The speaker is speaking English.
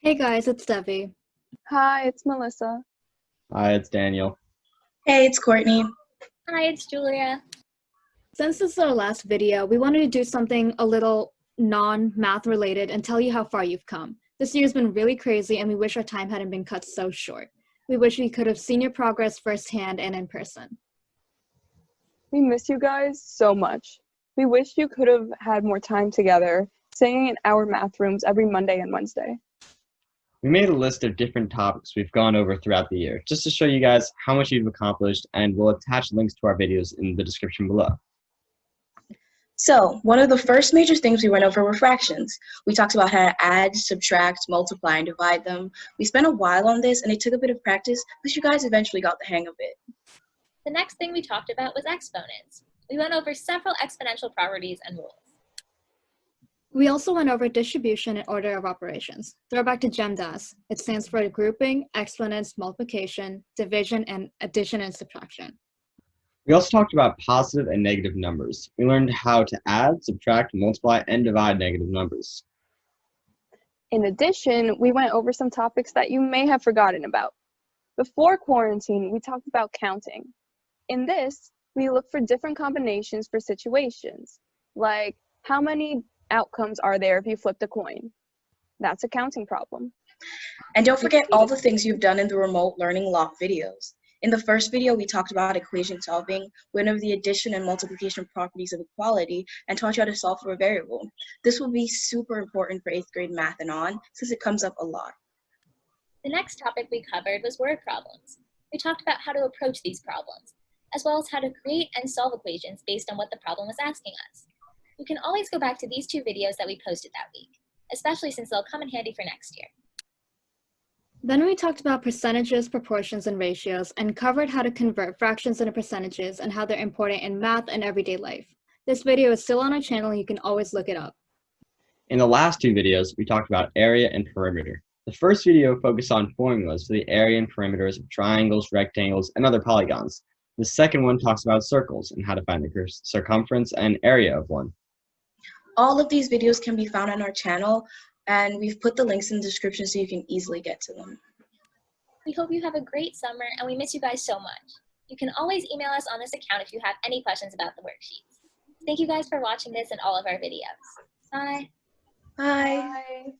Hey guys, it's Debbie. Hi, it's Melissa. Hi, it's Daniel. Hey, it's Courtney. Hi, it's Julia. Since this is our last video, we wanted to do something a little non-math related and tell you how far you've come. This year's been really crazy and we wish our time hadn't been cut so short. We wish we could have seen your progress firsthand and in person. We miss you guys so much. We wish you could have had more time together, singing in our math rooms every Monday and Wednesday. We made a list of different topics we've gone over throughout the year, just to show you guys how much you've accomplished, and we'll attach links to our videos in the description below. So, one of the first major things we went over were fractions. We talked about how to add, subtract, multiply, and divide them. We spent a while on this, and it took a bit of practice, but you guys eventually got the hang of it. The next thing we talked about was exponents. We went over several exponential properties and rules. We also went over distribution and order of operations. Throwback to GEMDAS. It stands for grouping, exponents, multiplication, division, and addition and subtraction. We also talked about positive and negative numbers. We learned how to add, subtract, multiply, and divide negative numbers. In addition, we went over some topics that you may have forgotten about. Before quarantine, we talked about counting. In this, we look for different combinations for situations, like how many outcomes are there if you flipped a coin? That's a counting problem. And don't forget all the things you've done in the remote learning lock videos. In the first video, we talked about equation solving, went over the addition and multiplication properties of equality, and taught you how to solve for a variable. This will be super important for 8th grade math and on, since it comes up a lot. The next topic we covered was word problems. We talked about how to approach these problems, as well as how to create and solve equations based on what the problem was asking us. You can always go back to these 2 videos that we posted that week, especially since they'll come in handy for next year. Then we talked about percentages, proportions, and ratios, and covered how to convert fractions into percentages and how they're important in math and everyday life. This video is still on our channel and you can always look it up. In the last 2 videos, we talked about area and perimeter. The first video focused on formulas for the area and perimeters of triangles, rectangles, and other polygons. The second one talks about circles and how to find the circumference and area of one. All of these videos can be found on our channel, and we've put the links in the description so you can easily get to them. We hope you have a great summer, and we miss you guys so much. You can always email us on this account if you have any questions about the worksheets. Thank you guys for watching this and all of our videos. Bye. Bye. Bye.